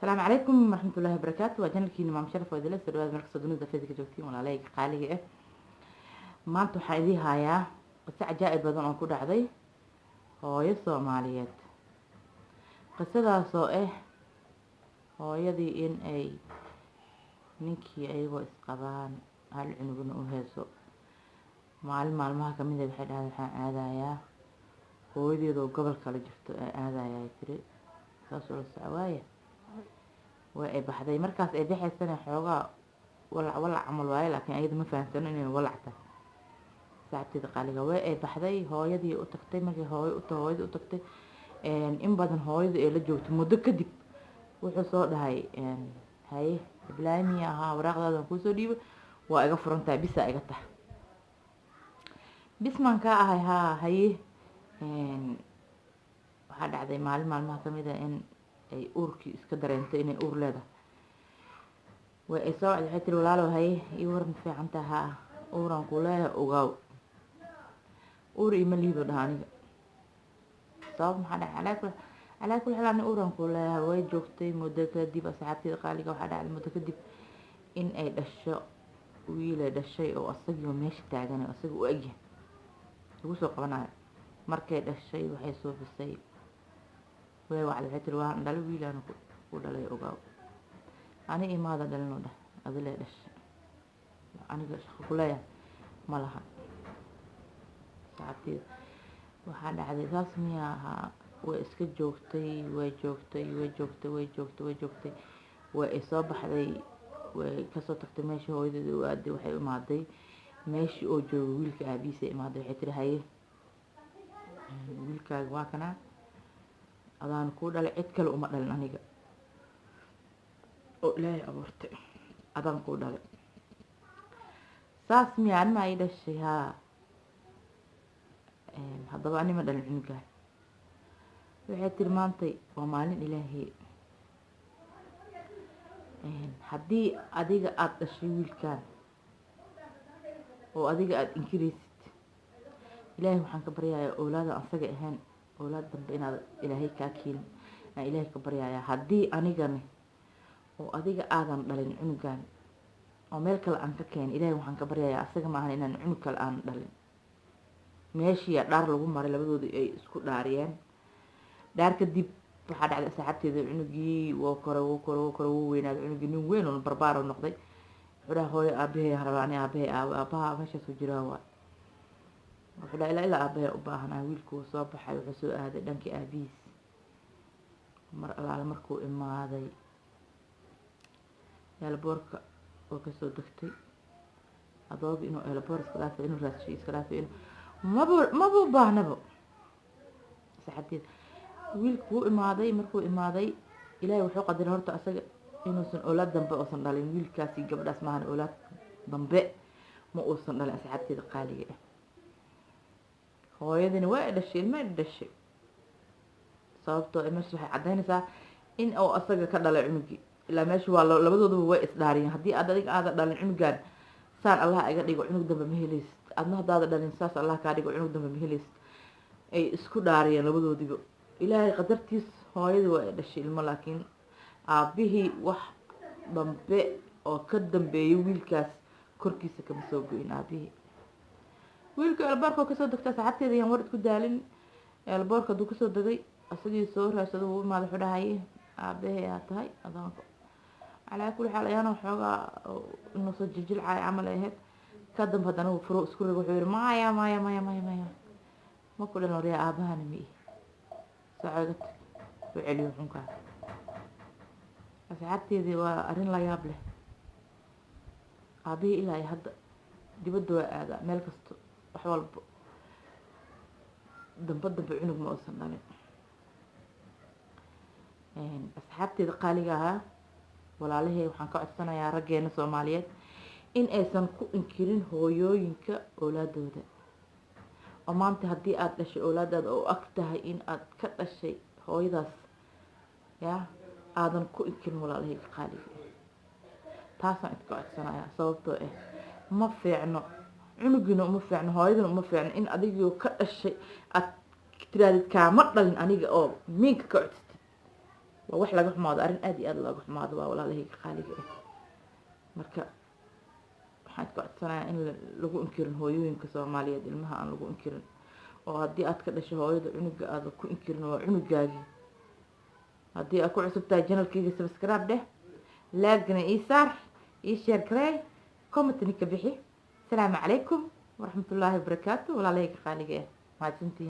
السلام عليكم ورحمة الله وبركاته. وأجانا لكين مام شرف ودلة سلوات مركز دونو دفيدك جوتين ولا عليك قالي إيه ما أنتو حايدي هايا قصة عجائب بدن أكون عضي هو يسوع ماليات قصة سو إيه هو يدي إن أي نيكي أيوة إسقبان هل عنقنا وهيسو معلومها كمية بحد هذا يا هو يدي ذو قبل كلا جفت هذا يا تري ساسو السعواية وأي بحدي مركز أي بحي السنة حوغا ولا عمل واي لكن أيضا ما فهمتنا إني ولعته ساعتي دقالي وأي بحدي هو يدي أتكتي مركي هو يدي أتكتي إن بدن هو يدي إلا جوت مدة كدب وحصو هاي هاي بلايمي ها وراق هذا كوسو ديب وأيغا فرنتا بيسا أيغا تح بسمان كا هاي waxaa dhacday maalmaha kamid ah in ay uurkii iska dareentay inay uur leedahay way ay soo waxay tiri walaalo hay ii waran fiican tahay uuran ku leeyahay ogaw uur ima liido dhaaniga sabab maxaa dhacay calaa kul xaal uuran ku leeyahay way joogtay muddo kadib asxaabteeda qaaliga waxaa dhacday muddo kadib in ay dhasho wiil ay dhashay oo asagii meesha taagan oo asagii u egyahay ugu soo qabanayo markay dhashay waxay soo bisay way wacday waxay tiri waan dhalay wiilaan ku dhalay ogaaw ani imaada dhalino dhah adile dhashay aniga shaqo ku leeyahay ma laha saacadteeda waxaa dhacday saas miyaa ahaa way iska joogtay way ay soo baxday way kasoo tagtay meesha hooyadeeda u aaday waxay imaaday meeshii oo jooga wiilka aabihiisa imaaday waxay tiri haye wiilkaaga waa kanaa adaan kuu dhalay cid kale uma dhalin aniga oo ilaahay abuurtay adaan kuu dhalay saas miyaa anima ay dhashay haa haddaba anima dhalin cunugaa waxay tiri maantay waa maalin ilaahay haddii adiga aada dhashay wiilkaan oo adiga aada inkiraysid ilaahay waxaan ka baryayaa awlaada asaga ahayn awlaad dambe inaad ilaahay kaa keenin aan ilaahay ka baryayaa haddii anigani oo adiga aadan dhalin cunugan oo meel kale aan ka keenin ilaahay waxaan ka baryayaa asaga maahan inaan cunug kale aan dhalin meeshii dhaar lagu maray labadooda ay isku dhaariyeen dhaar kadib waxaa dhacday saacadteeda cunugii wuu koro wuu weynaaday cunugii nin weyn oo barbaar noqday wuxuu dhahay hooyo aabahay rabaa ani aabaha meeshaas u jiraa waa wuxuu dhahay ilaa aabahay u baahanaa wiilku soo baxay wuxuu soo aaday dhankii aabihiis mar alaala markuu imaaday eelboorka oo kasoo degtay adooga inuu eelboor iska dhaafay inuu raashiyo iska dhaafay maba u baahnaba saxadeed wiilku wuu imaaday markuu imaaday ilaahay wuxuu qadaray horta asaga inuusan awlaad dambe uusan dhalin wiilkaasi gabadhaas maahan awlaad dambe ma uusan dhalin asxaabteeda qaaliga ah hooyadina waa dhashay ilma dhashay sababtoo meesha waxay cadaynaysaa in uu asaga ka dhalay cunugii ilaa meesha waa labadooduba way isdhaariyeen haddii aad adiga aada dhalin cunugan saan allah iga dhigo cunug dambe ma helaysid adna haddaada dhalin saas allah kaa dhigo cunug dambe ma helaysid ay isku dhaariyeen labadoodiba ilaahay qadartiis hooyadii waa dhashay ilmo laakiin aabihii wax dambe oo ka dambeeyay wiilkaas korkiisa kama soo goyin aabihii wiilka eelboorka kasoo degta saxabteeda yaan war isku daalin eelboorka hadduu kasoo degay asagii soo raadsada uu imaada wuxuu dhahay aabahay aa tahay adoonka calaa kulli xaal ayaana waxoogaa inuu soo jiljilcay camal ahayd ka dambe haddana uu furo isku rego wuxuu yihi maya ma ku dhalin waryaa aabahana ma ihi socodad u celiyo xunkaa asxaabteedii waa arrin la yaab leh aabihii ilaa hadda dibadda waa aadaa meel kasto wax walba dambe cunug ma uusan dhalin asxaabteeda qaaliga ahaa walaalahey waxaan ka codsanayaa raggeena soomaaliyeed in aysan ku inkirin hooyooyinka awlaadooda oo maanta haddii aada dhashay awlaadaada oo ag tahay in aada ka dhashay hooyadaas yaa aadan ku inkirin walaalaheyga qaaliga taasaan iska codsanayaa sababtoo ah ma fiicno cunugina uma fiicno hooyadina uma fiicno in adigoo ka dhashay aad tiraadid kaama dhalin aniga oo miinka ka codsatid waa wax laga xumaado arrin aad iyo aad looga xumaado waa walaalahayga qaaliga ah marka waxaan ku codsanayaa in lagu inkirin hooyooyinka Soomaaliyeed ilmaha aan lagu inkirin oo haddii aad ka dhasho hooyada cunuga aad ku inkirin waa cunugaagi haddii aad ku cusub tahay channelkayga subscribe dheh like-na ii saar ii share gareey comment-na ka bixi asalaamu calaykum waraxmatullaahi wabarakaatu walaalahayga qaaliga ah mahadsantihiin